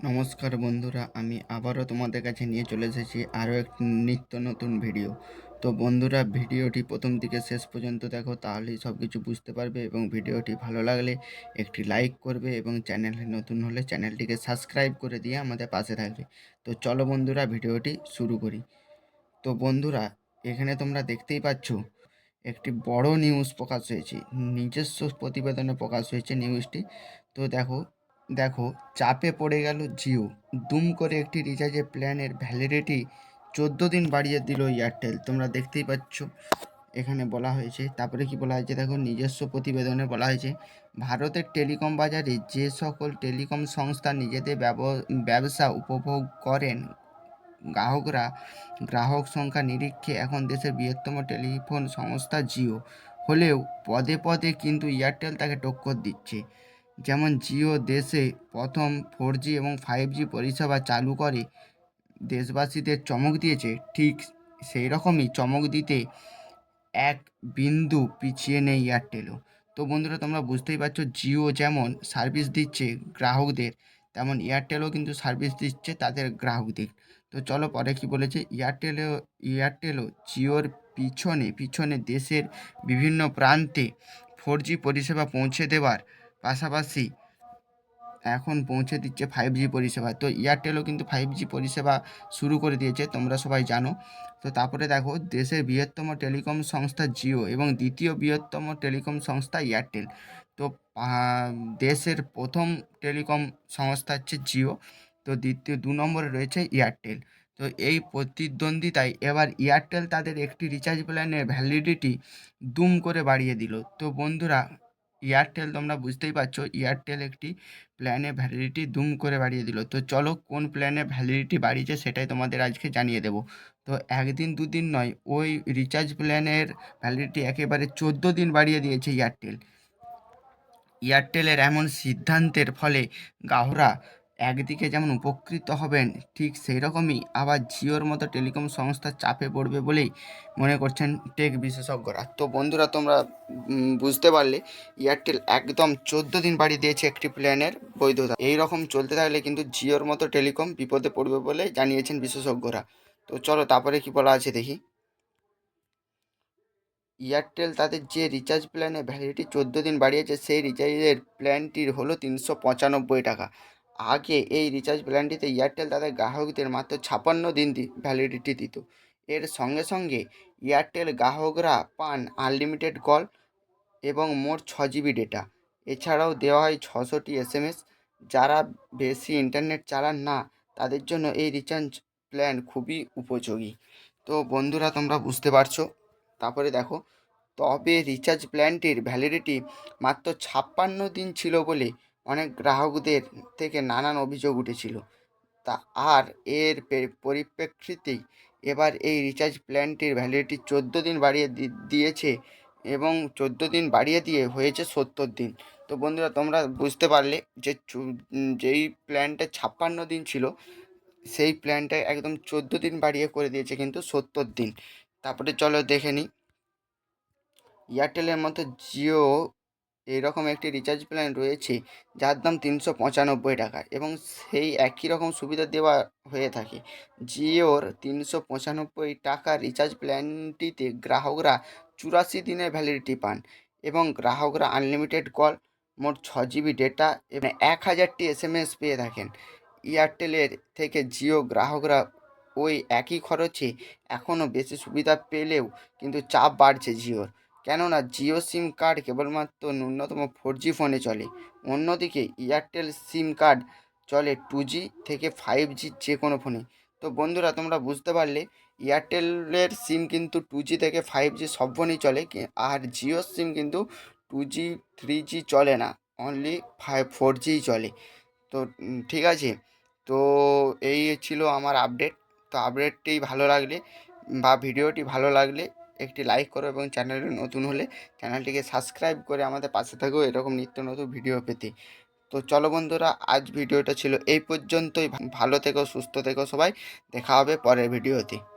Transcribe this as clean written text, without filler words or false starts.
নমস্কার বন্ধুরা, আমি আবারও তোমাদের কাছে নিয়ে চলে এসেছি আরও একটি নিত্য নতুন ভিডিও। তো বন্ধুরা, ভিডিওটি প্রথম থেকে শেষ পর্যন্ত দেখো, তাহলেই সব কিছু বুঝতে পারবে এবং ভিডিওটি ভালো লাগলে একটি লাইক করবে এবং চ্যানেলে নতুন হলে চ্যানেলটিকে সাবস্ক্রাইব করে দিয়ে আমাদের পাশে থাকবে। তো চলো বন্ধুরা, ভিডিওটি শুরু করি। তো বন্ধুরা, এখানে তোমরা দেখতেই পাচ্ছ একটি বড় নিউজ প্রকাশ হয়েছে, নিজস্ব প্রতিবেদনে প্রকাশ হয়েছে নিউজটি। তো দেখো দেখো চাপে পড়ে গেল জিও, দুম করে একটি রিচার্জের প্ল্যানের ভ্যালিডিটি 14 দিন বাড়িয়ে দিল এয়ারটেল। তোমরা দেখতেই পাচ্ছ এখানে বলা হয়েছে। তারপরে কি বলা হয়েছে দেখো, নিজস্ব প্রতিবেদনে বলা হয়েছে, ভারতের টেলিকম বাজারে যে সকল টেলিকম সংস্থা নিজেদের ব্যবসা উপভোগ করেন গ্রাহকরা গ্রাহক সংখ্যা নিরীক্ষে এখন দেশের বৃহত্তম টেলিফোন সংস্থা জিও হলেও পদে পদে কিন্তু এয়ারটেল তাকে টক্কর দিচ্ছে। যেমন জিও দেশে প্রথম 4G এবং 5G পরিষেবা চালু করে দেশবাসীদের চমক দিয়েছে, ঠিক সেই রকমই চমক দিতে এক বিন্দু পিছিয়ে নেই এয়ারটেলও। তো বন্ধুরা, তোমরা বুঝতেই পারছো, জিও যেমন সার্ভিস দিচ্ছে গ্রাহকদের, তেমন এয়ারটেলও কিন্তু সার্ভিস দিচ্ছে তাদের গ্রাহকদের। তো চলো পরে কি বলেছে, এয়ারটেলও জিওর পিছনে পিছনে দেশের বিভিন্ন প্রান্তে 4G পরিষেবা পৌঁছে দেওয়ার পাশাপাশি এখন পৌঁছে দিচ্ছে 5G পরিষেবা। তো এয়ারটেলও কিন্তু 5G পরিষেবা শুরু করে দিয়েছে, তোমরা সবাই জানো। তো তারপরে দেখো, দেশের বৃহত্তম টেলিকম সংস্থা জিও এবং দ্বিতীয় বৃহত্তম টেলিকম সংস্থা এয়ারটেল। তো দেশের প্রথম টেলিকম সংস্থা হচ্ছে জিও, তো দ্বিতীয় 2 নম্বরে রয়েছে এয়ারটেল। তো এই প্রতিদ্বন্দ্বিতায় এবার এয়ারটেল তাদের একটি রিচার্জ প্ল্যানের ভ্যালিডিটি দুম করে বাড়িয়ে দিল। তো বন্ধুরা, এয়ারটেল তোমরা বুঝতেই পারছো, এয়ারটেল একটি প্ল্যানে ভ্যালিডিটি দুম করে বাড়িয়ে দিল। তো চলো কোন প্ল্যানে ভ্যালিডিটি বাড়িয়েছে সেটাই তোমাদের আজকে জানিয়ে দেবো। তো একদিন দুদিন নয়, ওই রিচার্জ প্ল্যানের ভ্যালিডিটি একেবারে 14 দিন বাড়িয়ে দিয়েছে এয়ারটেল। এয়ারটেলের এমন সিদ্ধান্তের ফলে গ্রাহকরা একদিকে যেমন উপকৃত হবেন, ঠিক সেই রকমই আবার জিওর মতো টেলিকম সংস্থা চাপে পড়বে বলেই মনে করছেন টেক বিশেষজ্ঞরা। তো বন্ধুরা, তোমরা বুঝতে পারলে, এয়ারটেল একদম 14 দিন বাড়িয়ে দিয়েছে একটি প্ল্যানের বৈধতা। এই রকম চলতে থাকলে কিন্তু জিওর মতো টেলিকম বিপদে পড়বে বলে জানিয়েছেন বিশেষজ্ঞরা। তো চলো তারপরে কি বলা আছে দেখি। এয়ারটেল তাদের যে রিচার্জ প্ল্যানে ভ্যালিডিটি 14 দিন বাড়িয়েছে, সেই রিচার্জের প্ল্যানটির হলো 395 টাকা। আগে এই রিচার্জ প্ল্যানটিতে এয়ারটেল তাদের গ্রাহকদের মাত্র 56 দিন ভ্যালিডিটি দিত। এর সঙ্গে সঙ্গে এয়ারটেল গ্রাহকরা পান আনলিমিটেড কল এবং মোট 6 GB ডেটা। এছাড়াও দেওয়া হয় 600টি SMS। যারা বেশি ইন্টারনেট চালান না, তাদের জন্য এই রিচার্জ প্ল্যান খুবই উপযোগী। তো বন্ধুরা, তোমরা বুঝতে পারছো। তারপরে দেখো, তবে রিচার্জ প্ল্যানটির ভ্যালিডিটি মাত্র 56 দিন ছিল বলে অনেক গ্রাহকদের থেকে নানান অভিযোগ উঠেছিল। তা আর এর পরিপ্রেক্ষিতেই এবার এই রিচার্জ প্ল্যানটির ভ্যালিডিটি 14 দিন বাড়িয়ে দিয়েছে এবং 14 দিন বাড়িয়ে দিয়ে হয়েছে 70 দিন। তো বন্ধুরা, তোমরা বুঝতে পারলে যে যেই প্ল্যানটা 56 দিন ছিল, সেই প্ল্যানটা একদম 14 দিন বাড়িয়ে করে দিয়েছে কিন্তু 70 দিন। তারপরে চলো দেখে নিই, এয়ারটেলের মতো জিও এরকম একটি রিচার্জ প্ল্যান রয়েছে যার দাম 395 টাকা এবং সেই একই রকম সুবিধা দেওয়া হয়ে থাকে। জিওর 395 টাকা রিচার্জ প্ল্যানটিতে গ্রাহকরা 84 দিনের ভ্যালিডিটি পান এবং গ্রাহকরা আনলিমিটেড কল, মোট 6 GB ডেটা এবং 1000টি SMS পেয়ে থাকেন। এয়ারটেলের থেকে জিও গ্রাহকরা ওই একই খরচে এখনও বেশি সুবিধা পেলেও কিন্তু চাপ বাড়ছে জিওর, কেননা জিও সিম কার্ড কেবলমাত্র ন্যূনতম 4G ফোনে চলে। অন্যদিকে এয়ারটেল সিম কার্ড চলে 2G থেকে 5G যে কোনো ফোনে। তো বন্ধুরা, তোমরা বুঝতে পারলে, এয়ারটেলের সিম কিন্তু 2G থেকে 5G সব ফোনেই চলে, আর জিও সিম কিন্তু 2G 3G চলে না, অনলি 4G চলে। তো ঠিক আছে। তো এই ছিল আমার আপডেট। তো আপডেটটি ভালো লাগলে বা ভিডিওটি ভালো লাগলে একটি লাইক করো এবং চ্যানেলে নতুন হলে চ্যানেলটিকে সাবস্ক্রাইব করে আমাদের পাশে থাকো এরকম নিত্য নতুন ভিডিও পেতে। তো চলো বন্ধুরা, আজ ভিডিওটা ছিল এই পর্যন্তই। ভালো থেকো, সুস্থ থেকো সবাই, দেখা হবে পরের ভিডিওতে।